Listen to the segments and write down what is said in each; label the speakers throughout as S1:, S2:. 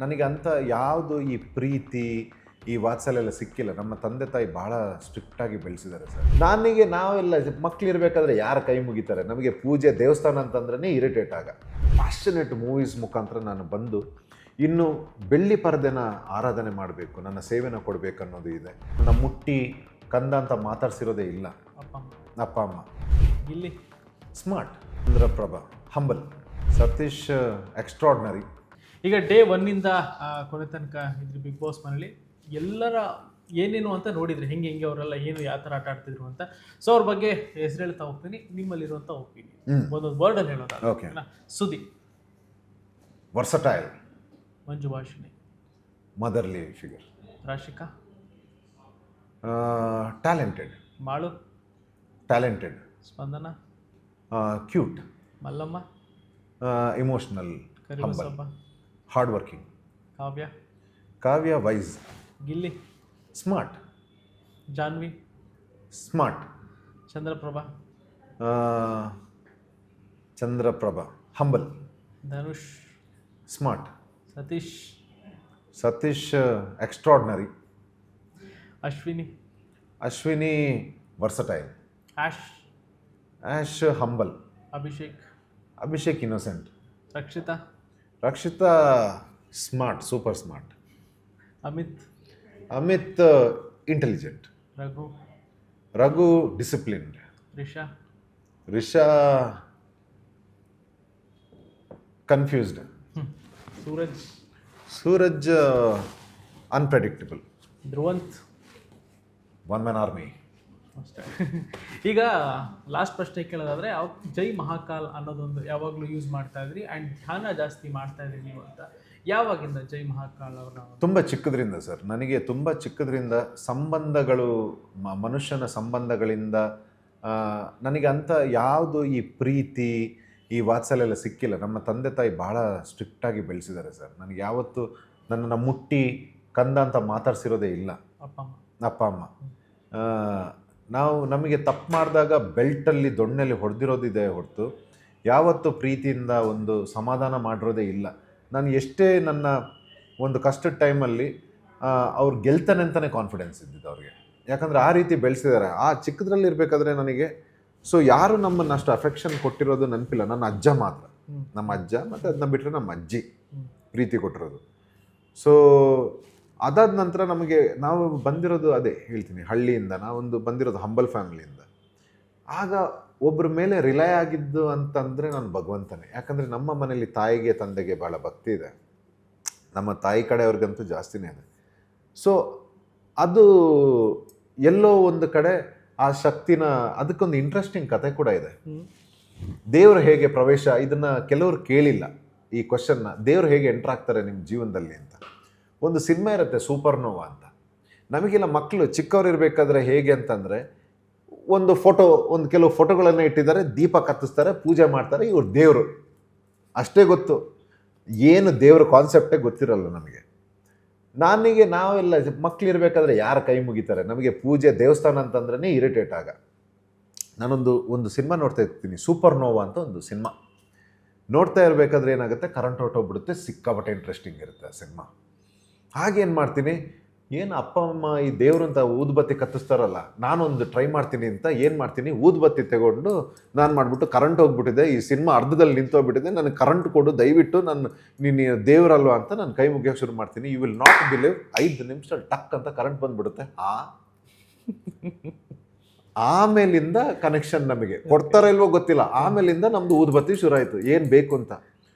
S1: ನನಗೆ ಅಂಥ ಯಾವುದು ಈ ಪ್ರೀತಿ ಈ ವಾತ್ಸಲ್ಯ ಎಲ್ಲ ಸಿಕ್ಕಿಲ್ಲ. ನಮ್ಮ ತಂದೆ ತಾಯಿ ಭಾಳ ಸ್ಟ್ರಿಕ್ಟಾಗಿ ಬೆಳೆಸಿದ್ದಾರೆ ಸರ್. ನಾವೆಲ್ಲ ಮಕ್ಕಳಿರ್ಬೇಕಾದ್ರೆ ಯಾರು ಕೈ ಮುಗಿತಾರೆ? ನಮಗೆ ಪೂಜೆ ದೇವಸ್ಥಾನ ಅಂತಂದ್ರೇ ಇರಿಟೇಟ್ ಆಗ. ಪ್ಯಾಷನೇಟ್ ಮೂವೀಸ್ ಮುಖಾಂತರ ನಾನು ಬಂದು ಇನ್ನು ಬೆಳ್ಳಿ ಪರದೆನ ಆರಾಧನೆ ಮಾಡಬೇಕು, ನನ್ನ ಸೇವೆನ ಕೊಡಬೇಕು ಅನ್ನೋದು ಇದೆ. ನನ್ನ ಮುಟ್ಟಿ ಕಂದ ಅಂತ ಮಾತಾಡ್ಸಿರೋದೇ ಇಲ್ಲ. ಅಪ್ಪ ಅಮ್ಮ
S2: ಇಲ್ಲಿ
S1: smart, Chandraprabha humble, Satish extraordinary.
S2: ಈಗ ಡೇ 1 ಕೊನೆ ತನಕ ಇದ್ರಿ ಬಿಗ್ ಬಾಸ್ ಮನೇಲಿ ಎಲ್ಲರ ಏನೇನು ಅಂತ ನೋಡಿದ್ರಿ, ಹೆಂಗೆ ಅವರೆಲ್ಲ ಏನು ಯಾವ ಥರ ಆಟ ಆಡ್ತಿದ್ರು ಅಂತ. ಸೊ ಅವ್ರ ಬಗ್ಗೆ ಹೆಸರು ಹೇಳ್ತಾ ಹೋಗ್ತೀನಿ, ನಿಮ್ಮಲ್ಲಿರುವಂಥ ಒಪಿನಿಯನ್ ಒಂದೊಂದು ವರ್ಡಲ್ಲಿ ಹೇಳೋದ.
S1: Okay.
S2: Sudhi,
S1: versatile,
S2: Manju Bhashini,
S1: motherly figure,
S2: Rashika,
S1: talented,
S2: Malu,
S1: talented,
S2: Spandana,
S1: cute,
S2: Mallamma,
S1: emotional,
S2: Karibasappa,
S1: hard working,
S2: Kavya,
S1: wise,
S2: Gilli,
S1: smart,
S2: Janvi,
S1: smart, Chandraprabha humble,
S2: Dhanush,
S1: smart,
S2: Satish
S1: extraordinary,
S2: Ashwini,
S1: versatile, Ash humble, Abhishek innocent, Rakshita smart, super smart, Amit intelligent, Raghu disciplined, Risha confused, Suraj unpredictable,
S2: Dhruvanth,
S1: one man army.
S2: ಈಗ ಲಾಸ್ಟ್ ಪ್ರಶ್ನೆ ಕೇಳೋದಾದ್ರೆ, ಜೈ ಮಹಾಕಾಲ್ ಅನ್ನೋದೊಂದು ಯಾವಾಗಲೂ use ಮಾಡ್ತಾ ಇದ್ರಿ and ಧ್ಯಾನ ಜಾಸ್ತಿ ಮಾಡ್ತಾ ಇದ್ರಿ ನೀವು ಅಂತ. ಯಾವಾಗಿಂದ ಜೈ ಮಹಾಕಾಲ್ ಅವ್ರನ್ನ?
S1: ತುಂಬ ಚಿಕ್ಕದ್ರಿಂದ ಸರ್, ನನಗೆ ತುಂಬ ಚಿಕ್ಕದ್ರಿಂದ ಸಂಬಂಧಗಳು, ಮನುಷ್ಯನ ಸಂಬಂಧಗಳಿಂದ ನನಗೆ ಅಂಥ ಯಾವುದು ಈ ಪ್ರೀತಿ ಈ ವಾತ್ಸಲ್ಯ ಎಲ್ಲ ಸಿಕ್ಕಿಲ್ಲ. ನಮ್ಮ ತಂದೆ ತಾಯಿ ಭಾಳ ಸ್ಟ್ರಿಕ್ಟಾಗಿ ಬೆಳೆಸಿದ್ದಾರೆ ಸರ್. ನನಗೆ ಯಾವತ್ತೂ ನನ್ನನ್ನು ಮುಟ್ಟಿ ಕಂದ ಅಂತ ಮಾತಾಡ್ಸಿರೋದೇ ಇಲ್ಲ. ಅಪ್ಪ ಅಮ್ಮ ನಮಗೆ ತಪ್ಪು ಮಾಡಿದಾಗ ಬೆಲ್ಟಲ್ಲಿ ದೊಣ್ಣೆಲಿ ಹೊಡೆದಿರೋದಿದೆ ಹೊರತು ಯಾವತ್ತೂ ಪ್ರೀತಿಯಿಂದ ಒಂದು ಸಮಾಧಾನ ಮಾಡಿರೋದೇ ಇಲ್ಲ. ನಾನು ಎಷ್ಟೇ ನನ್ನ ಒಂದು ಕಷ್ಟದ ಟೈಮಲ್ಲಿ ಅವ್ರು ಗೆಲ್ತಾನೆ ಅಂತಲೇ ಕಾನ್ಫಿಡೆನ್ಸ್ ಇದ್ದಿದ್ದು ಅವ್ರಿಗೆ. ಯಾಕಂದರೆ ಆ ರೀತಿ ಬೆಳೆಸಿದ್ದಾರೆ. ಆ ಚಿಕ್ಕದ್ರಲ್ಲಿ ಇರಬೇಕಾದ್ರೆ ನನಗೆ ಸೊ ಯಾರು ನಮ್ಮನ್ನು ಅಷ್ಟು ಅಫೆಕ್ಷನ್ ಕೊಟ್ಟಿರೋದು ನೆನಪಿಲ್ಲ. ನನ್ನ ಅಜ್ಜ ಮಾತ್ರ, ನಮ್ಮ ಅಜ್ಜ ಮತ್ತು ಅದನ್ನ ಬಿಟ್ಟರೆ ನಮ್ಮ ಅಜ್ಜಿ ಪ್ರೀತಿ ಕೊಟ್ಟಿರೋದು. ಸೊ ಅದಾದ ನಂತರ ನಾವು ಬಂದಿರೋದು ಅದೇ ಹೇಳ್ತೀನಿ, ಹಳ್ಳಿಯಿಂದ ನಾವೊಂದು ಬಂದಿರೋದು ಹಂಬಲ್ ಫ್ಯಾಮಿಲಿಯಿಂದ. ಆಗ ಒಬ್ಬರ ಮೇಲೆ ರಿಲೈ ಆಗಿದ್ದು ಅಂತಂದರೆ ನಾನು ಭಗವಂತನೇ. ಯಾಕಂದರೆ ನಮ್ಮ ಮನೇಲಿ ತಾಯಿಗೆ ತಂದೆಗೆ ಭಾಳ ಭಕ್ತಿ ಇದೆ, ನಮ್ಮ ತಾಯಿ ಕಡೆಯವ್ರಿಗಂತೂ ಜಾಸ್ತಿನೇ ಇದೆ. ಸೊ ಅದು ಎಲ್ಲೋ ಒಂದು ಕಡೆ ಆ ಶಕ್ತಿನ, ಅದಕ್ಕೊಂದು ಇಂಟ್ರೆಸ್ಟಿಂಗ್ ಕತೆ ಕೂಡ ಇದೆ. ದೇವರು ಹೇಗೆ ಪ್ರವೇಶ, ಇದನ್ನು ಕೆಲವರು ಕೇಳಿಲ್ಲ ಈ ಕ್ವಶನ್ನ, ದೇವರು ಹೇಗೆ ಎಂಟ್ರ್ ಆಗ್ತಾರೆ ನಿಮ್ಮ ಜೀವನದಲ್ಲಿ ಅಂತ. ಒಂದು ಸಿನಿಮಾ ಇರುತ್ತೆ ಸೂಪರ್ನೋವಾ ಅಂತ. ನಮಗೆಲ್ಲ ಮಕ್ಕಳು ಚಿಕ್ಕವ್ರು ಇರಬೇಕಾದ್ರೆ ಹೇಗೆ ಅಂತಂದರೆ, ಒಂದು ಕೆಲವು ಫೋಟೋಗಳನ್ನು ಇಟ್ಟಿದ್ದಾರೆ, ದೀಪ ಕತ್ತಿಸ್ತಾರೆ, ಪೂಜೆ ಮಾಡ್ತಾರೆ, ಇವ್ರು ದೇವರು ಅಷ್ಟೇ ಗೊತ್ತು. ಏನು ದೇವ್ರ ಕಾನ್ಸೆಪ್ಟೇ ಗೊತ್ತಿರಲ್ಲ ನಮಗೆ. ನಾವೆಲ್ಲ ಮಕ್ಕಳಿರ್ಬೇಕಾದ್ರೆ ಯಾರು ಕೈ ಮುಗಿತಾರೆ? ನಮಗೆ ಪೂಜೆ ದೇವಸ್ಥಾನ ಅಂತಂದ್ರೇ ಇರಿಟೇಟ್ ಆಗ. ಒಂದು ಸಿನಿಮಾ ನೋಡ್ತಾ ಇರ್ತೀನಿ, ಸೂಪರ್ನೋವಾ ಅಂತ ಒಂದು ಸಿನಿಮಾ. ನೋಡ್ತಾ ಇರಬೇಕಾದ್ರೆ ಏನಾಗುತ್ತೆ, ಕರೆಂಟ್ ಹೊರಟೋಗ್ಬಿಡುತ್ತೆ, ಸಿಕ್ಕಾಪಟ್ಟೆ ಇಂಟ್ರೆಸ್ಟಿಂಗ್ ಇರುತ್ತೆ ಆ ಸಿನಿಮಾ. ಹಾಗೇನು ಮಾಡ್ತೀನಿ, ಏನು ಅಪ್ಪ ಅಮ್ಮ ಈ ದೇವ್ರು ಅಂತ ಊದುಬತ್ತಿ ಕತ್ತಿಸ್ತಾರಲ್ಲ, ನಾನೊಂದು ಟ್ರೈ ಮಾಡ್ತೀನಿ ಅಂತ ಏನು ಮಾಡ್ತೀನಿ, ಊದುಬತ್ತಿ ತಗೊಂಡು ನಾನು ಮಾಡಿಬಿಟ್ಟು ಕರೆಂಟ್ ಹೋಗ್ಬಿಟ್ಟಿದೆ, ಈ ಸಿನಿಮಾ ಅರ್ಧದಲ್ಲಿ ನಿಂತೋಗ್ಬಿಟ್ಟಿದೆ, ನನಗೆ ಕರೆಂಟ್ ಕೊಡು ದಯವಿಟ್ಟು, ನೀನು ದೇವರಲ್ವ ಅಂತ ನಾನು ಕೈ ಮುಗಿಯೋಕೆ ಶುರು ಮಾಡ್ತೀನಿ. ಯು ವಿಲ್ ನಾಟ್ ಬಿಲೀವ್, 5 ನಿಮಿಷದಲ್ಲಿ ಟಕ್ ಅಂತ ಕರೆಂಟ್ ಬಂದುಬಿಡುತ್ತೆ. ಆಮೇಲಿಂದ ಕನೆಕ್ಷನ್ ನಮಗೆ ಕೊಡ್ತಾರ ಇಲ್ವೋ ಗೊತ್ತಿಲ್ಲ, ಆಮೇಲಿಂದ ನಮ್ಮದು ಊದುಬತ್ತಿ ಶುರು ಆಯಿತು, ಏನು ಬೇಕು ಅಂತ.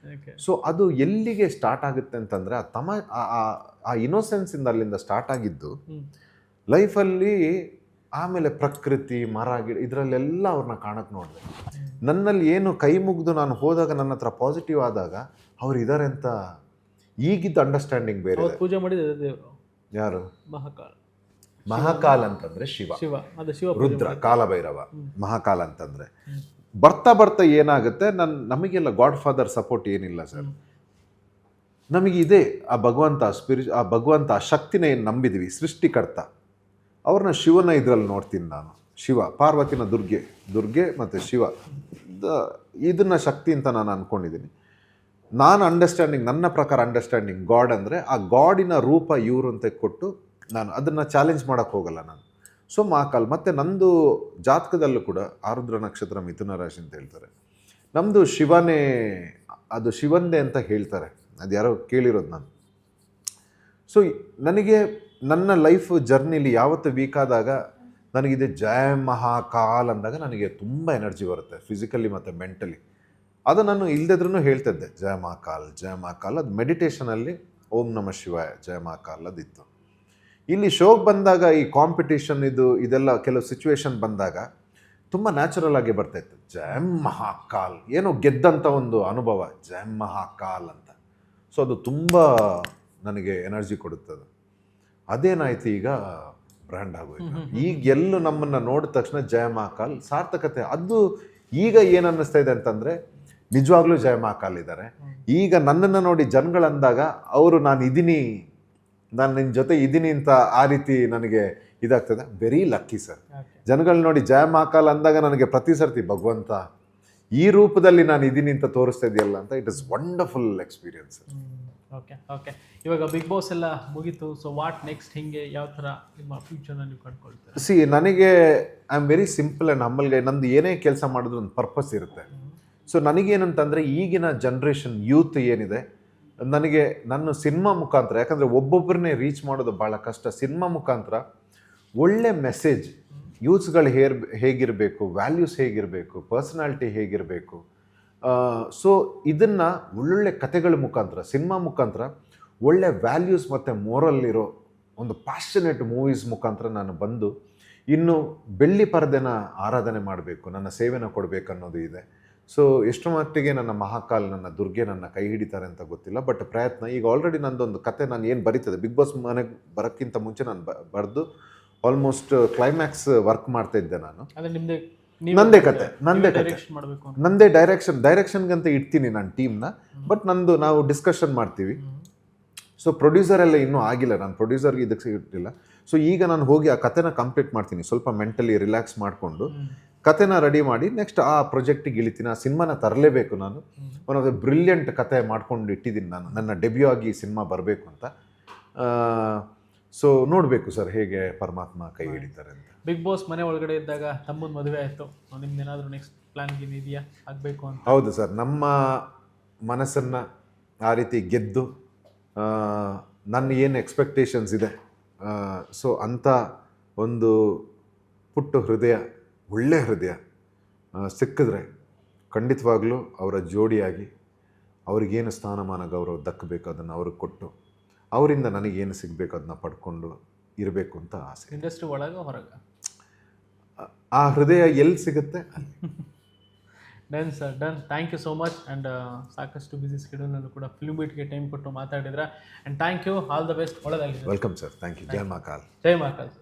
S1: ಸೊ ಅದು ಎಲ್ಲಿಗೆ ಸ್ಟಾರ್ಟ್ ಆಗುತ್ತೆ ಅಂತಂದರೆ, ಆ ಇನ್ನೋಸೆನ್ಸಿಂದ ಅಲ್ಲಿಂದ ಸ್ಟಾರ್ಟ್ ಆಗಿದ್ದು ಲೈಫಲ್ಲಿ. ಆಮೇಲೆ ಪ್ರಕೃತಿ, ಮರ, ಗಿಡ ಇದರಲ್ಲೆಲ್ಲ ಅವ್ರನ್ನ ಕಾಣಕ್ಕೆ ನೋಡಿದೆ. ನನ್ನಲ್ಲಿ ಏನು ಕೈ ಮುಗಿದು ನಾನು ಹೋದಾಗ, ನನ್ನ ಹತ್ರ ಪಾಸಿಟಿವ್ ಆದಾಗ ಅವ್ರು ಇದ್ದಾರೆ ಅಂತ ಈಗಿದ್ದು ಅಂಡರ್ಸ್ಟ್ಯಾಂಡಿಂಗ್ ಬೇರೆ.
S2: ಪೂಜೆ ಮಾಡಿದ ದೇವರು ಯಾರು?
S1: ಮಹಾಕಾಲ್ ಅಂತಂದರೆ ಶಿವ, ರುದ್ರ, ಕಾಲಭೈರವ. ಮಹಾಕಾಲ್ ಅಂತಂದರೆ ಬರ್ತಾ ಏನಾಗುತ್ತೆ, ನಮಗೆಲ್ಲ ಗಾಡ್ ಫಾದರ್ ಸಪೋರ್ಟ್ ಏನಿಲ್ಲ ಸರ್. ನಮಗಿದೆ ಆ ಭಗವಂತ ಆ ಶಕ್ತಿನ ಏನು ನಂಬಿದ್ವಿ, ಸೃಷ್ಟಿಕರ್ತ. ಅವ್ರನ್ನ ಶಿವನ ಇದರಲ್ಲಿ ನೋಡ್ತೀನಿ ನಾನು. ಶಿವ, ಪಾರ್ವತಿನ ದುರ್ಗೆ ಮತ್ತು ಶಿವ, ಇದನ್ನ ಶಕ್ತಿ ಅಂತ ನಾನು ಅಂದ್ಕೊಂಡಿದ್ದೀನಿ. ನಾನು ಅಂಡರ್ಸ್ಟ್ಯಾಂಡಿಂಗ್, ನನ್ನ ಪ್ರಕಾರ ಅಂಡರ್ಸ್ಟ್ಯಾಂಡಿಂಗ್ ಗಾಡ್ ಅಂದರೆ ಆ ಗಾಡಿನ ರೂಪ ಇವರು ಅಂತ ಕೊಟ್ಟು ನಾನು ಅದನ್ನು ಚಾಲೆಂಜ್ ಮಾಡೋಕ್ಕೆ ಹೋಗಲ್ಲ ನಾನು. ಸೊ ಮಹಾಕಾಲ್. ಮತ್ತು ನಂದು ಜಾತಕದಲ್ಲೂ ಕೂಡ ಆರುದ್ರ ನಕ್ಷತ್ರ ಮಿಥುನ ರಾಶಿ ಅಂತ ಹೇಳ್ತಾರೆ. ನಮ್ಮದು ಶಿವನೇ, ಅದು ಶಿವಂದೇ ಅಂತ ಹೇಳ್ತಾರೆ, ಅದು ಯಾರೋ ಕೇಳಿರೋದು ನಾನು. ಸೊ ನನಗೆ ನನ್ನ ಲೈಫ್ ಜರ್ನಿಲಿ ಯಾವತ್ತು ವೀಕ್ ಆದಾಗ ನನಗಿದೆ ಜಯ ಮಹಾಕಾಲ್ ಅಂದಾಗ ನನಗೆ ತುಂಬ ಎನರ್ಜಿ ಬರುತ್ತೆ, ಫಿಸಿಕಲಿ ಮತ್ತು ಮೆಂಟಲಿ. ಅದು ನಾನು ಇಲ್ಲದಿದ್ರೂ ಹೇಳ್ತಿದ್ದೆ ಜಯ ಮಹಾಕಾಲ್ ಜಯ ಮಹಾಕಾಲ್. ಅದು ಮೆಡಿಟೇಷನಲ್ಲಿ ಓಂ ನಮಃ ಶಿವಾಯ ಜಯ ಮಹಾಕಾಲ್ ಅದಿತ್ತು. ಇಲ್ಲಿ ಶೋಗೆ ಬಂದಾಗ ಈ ಕಾಂಪಿಟೇಷನ್ ಇದೆಲ್ಲ ಕೆಲವು ಸಿಚುವೇಶನ್ ಬಂದಾಗ ತುಂಬ ನ್ಯಾಚುರಲ್ ಆಗಿ ಬರ್ತಾಯಿತ್ತು ಜಯ ಮಹಾಕಾಲ್, ಏನೋ ಗೆದ್ದಂಥ ಒಂದು ಅನುಭವ ಜಯ ಮಹಾಕಾಲ್ ಅಂತ. ಸೊ ಅದು ತುಂಬ ನನಗೆ ಎನರ್ಜಿ ಕೊಡುತ್ತದೆ. ಅದೇನಾಯ್ತು, ಈಗ ಬ್ರ್ಯಾಂಡ್ ಆಗೋಯ್ತು. ಈಗ ಎಲ್ಲೂ ನಮ್ಮನ್ನು ನೋಡಿದ ತಕ್ಷಣ ಜಯ ಮಹಾಕಾಲ್ ಸಾರ್ಥಕತೆ. ಅದು ಈಗ ಏನು ಅನ್ನಿಸ್ತಾ ಇದೆ ಅಂತಂದರೆ ನಿಜವಾಗ್ಲೂ ಜಯ ಮಹಾಕಾಲ್ ಇದ್ದಾರೆ. ಈಗ ನನ್ನನ್ನು ನೋಡಿ ಜನಗಳಂದಾಗ ಅವರು ನಾನು ನಿನ್ನ ಜೊತೆ ಇದ್ದೀನಿ ಅಂತ ಆ ರೀತಿ ನನಗೆ ಇದಾಗ್ತದೆ. Very lucky sir. ಜನಗಳು ನೋಡಿ ಜಯ ಮಹಾಕಾಲ್ ಅಂದಾಗ ನನಗೆ ಪ್ರತಿ ಸರ್ತಿ ಭಗವಂತ ಈ ರೂಪದಲ್ಲಿ ನಾನು ಇದ್ದೀನಿ ಅಂತ ತೋರಿಸ್ತಾ ಇದೆಯಲ್ಲ ಅಂತ. It is wonderful experience.
S2: Okay okay. ಇವಾಗ ಬಿಗ್ ಬಾಸ್ ಎಲ್ಲ ಮುಗೀತು. So what next? ಹಿಂಗೆ ಯಾವ ಥರ ನಿಮ್ಮ ಫ್ಯೂಚರ್ನ ನೀವು ಕಂಡುಕೊಳ್ತೀರಾ?
S1: ಸಿ, ನನಗೆ I am very simple and ಹಂಬಲ್ಗೆ. ನಂದು ಏನೇ ಕೆಲಸ ಮಾಡಿದ್ರು ಒಂದು ಪರ್ಪಸ್ ಇರುತ್ತೆ. ಸೊ ನನಗೇನಂತಂದರೆ ಈಗಿನ ಜನ್ರೇಷನ್ ಯೂತ್ ಏನಿದೆ, ನನಗೆ ನನ್ನ ಸಿನಿಮಾ ಮುಖಾಂತರ, ಯಾಕಂದರೆ ಒಬ್ಬೊಬ್ಬರನ್ನೇ ರೀಚ್ ಮಾಡೋದು ಭಾಳ ಕಷ್ಟ. ಸಿನಿಮಾ ಮುಖಾಂತರ ಒಳ್ಳೆ ಮೆಸೇಜ್, ಯೂತ್ಸ್ಗಳು ಹೇಗಿರಬೇಕು, ವ್ಯಾಲ್ಯೂಸ್ ಹೇಗಿರಬೇಕು, ಪರ್ಸನಾಲಿಟಿ ಹೇಗಿರಬೇಕು. ಸೊ ಇದನ್ನು ಒಳ್ಳೊಳ್ಳೆ ಕಥೆಗಳ ಮುಖಾಂತರ, ಸಿನಿಮಾ ಮುಖಾಂತರ ಒಳ್ಳೆ ವ್ಯಾಲ್ಯೂಸ್ ಮತ್ತು ಮೋರಲ್ ಇರೋ ಒಂದು ಪ್ಯಾಷನೇಟ್ ಮೂವೀಸ್ ಮುಖಾಂತರ ನಾನು ಬಂದು ಇನ್ನು ಬೆಳ್ಳಿ ಪರದೆನ ಆರಾಧನೆ ಮಾಡಬೇಕು, ನನ್ನ ಸೇವೆನ ಕೊಡಬೇಕು ಅನ್ನೋದು ಇದೆ. ಸೊ ಎಷ್ಟು ಮಟ್ಟಿಗೆ ನನ್ನ ಮಹಾಕಾಲ್, ನನ್ನ ದುರ್ಗೆ ನನ್ನ ಕೈ ಹಿಡಿತಾರೆ ಅಂತ ಗೊತ್ತಿಲ್ಲ, ಬಟ್ ಪ್ರಯತ್ನ. ಈಗ ಆಲ್ರೆಡಿ ನಂದೊಂದು ಕತೆ ನಾನು ಏನು ಬರೀತದೆ, ಬಿಗ್ ಬಾಸ್ ಮನೆಗೆ ಬರೋಕ್ಕಿಂತ ಮುಂಚೆ ನಾನು ಬರೆದು ಆಲ್ಮೋಸ್ಟ್ ಕ್ಲೈಮ್ಯಾಕ್ಸ್ ವರ್ಕ್ ಮಾಡ್ತಾ ಇದ್ದೆ ನಾನು. ನಂದೇ ಕತೆ ನಂದೇ ಡೈರೆಕ್ಷನ್ಗಂತ ಇಡ್ತೀನಿ ನಾನು ಟೀಮ್ನ, ಬಟ್ ನಾವು ಡಿಸ್ಕಷನ್ ಮಾಡ್ತೀವಿ. ಸೊ ಪ್ರೊಡ್ಯೂಸರ್ ಎಲ್ಲ ಇನ್ನೂ ಆಗಿಲ್ಲ, ನಾನು ಪ್ರೊಡ್ಯೂಸರ್ಗೆ ಇದಕ್ಕೆ ಇಟ್ಟಿಲ್ಲ. ಸೊ ಈಗ ನಾನು ಹೋಗಿ ಆ ಕತೆನ ಕಂಪ್ಲೀಟ್ ಮಾಡ್ತೀನಿ, ಸ್ವಲ್ಪ ಮೆಂಟಲಿ ರಿಲ್ಯಾಕ್ಸ್ ಮಾಡಿಕೊಂಡು ಕತೆನ ರೆಡಿ ಮಾಡಿ ನೆಕ್ಸ್ಟ್ ಆ ಪ್ರಾಜೆಕ್ಟಿಗೆ ಇಳಿತೀನಿ. ಆ ಸಿನಿಮಾನ ತರಲೇಬೇಕು ನಾನು. ಒನ್ ಆಫ್ ದ ಬ್ರಿಲಿಯಂಟ್ ಕತೆ ಮಾಡ್ಕೊಂಡು ಇಟ್ಟಿದ್ದೀನಿ ನಾನು, ನನ್ನ ಡೆಬ್ಯೂ ಆಗಿ ಸಿನಿಮಾ ಬರಬೇಕು ಅಂತ. ಸೊ ನೋಡಬೇಕು ಸರ್ ಹೇಗೆ ಪರಮಾತ್ಮ ಕೈ ಹಿಡಿತಾರೆ ಅಂತ.
S2: ಬಿಗ್ ಬಾಸ್ ಮನೆ ಒಳಗಡೆ ಇದ್ದಾಗ ತಮ್ಮನ ಮದುವೆ ಆಯಿತು, ನಿಮ್ದು ಏನಾದರೂ ನೆಕ್ಸ್ಟ್ ಪ್ಲ್ಯಾನ್ ಇದೆಯಾ ಆಗಬೇಕು ಅಂತ?
S1: ಹೌದು ಸರ್, ನಮ್ಮ ಮನಸ್ಸನ್ನು ಆ ರೀತಿ ಗೆದ್ದು ನನ್ನ ಏನು ಎಕ್ಸ್ಪೆಕ್ಟೇಷನ್ಸ್ ಇದೆ, ಸೊ ಅಂಥ ಒಂದು ಪುಟ್ಟ ಹೃದಯ, ಒಳ್ಳೆಯ ಹೃದಯ ಸಿಕ್ಕಿದ್ರೆ ಖಂಡಿತವಾಗ್ಲೂ ಅವರ ಜೋಡಿಯಾಗಿ ಅವ್ರಿಗೇನು ಸ್ಥಾನಮಾನ ಗೌರವ ದಕ್ಕಬೇಕು ಅದನ್ನು ಅವ್ರಿಗೆ ಕೊಟ್ಟು, ಅವರಿಂದ ನನಗೇನು ಸಿಗಬೇಕು ಅದನ್ನ ಪಡ್ಕೊಂಡು ಇರಬೇಕು ಅಂತ ಆಸೆ.
S2: ಇಂಡಸ್ಟ್ರಿ ಒಳಗೆ ಹೊರಗೆ
S1: ಆ ಹೃದಯ ಎಲ್ಲಿ ಸಿಗುತ್ತೆ ಅಲ್ಲಿ.
S2: Done sir, done. Thank you so much. And ಸಾಕಷ್ಟು ಬಿಸಿ ಸ್ಕೆಡ್ಯೂಲ್ನಲ್ಲೂ ಕೂಡ ಫಿಲ್ಮ್ ಬೀಟ್ಗೆ ಟೈಮ್ ಕೊಟ್ಟು ಮಾತಾಡಿದ್ರೆ. And thank you, all the best, ಒಳ್ಳೆದಾಗಲಿ.
S1: Welcome sir, thank you. ಜೈ ಮಹಾಕಾಲ್.
S2: ಜೈ ಮಹಾಕಾಲ್.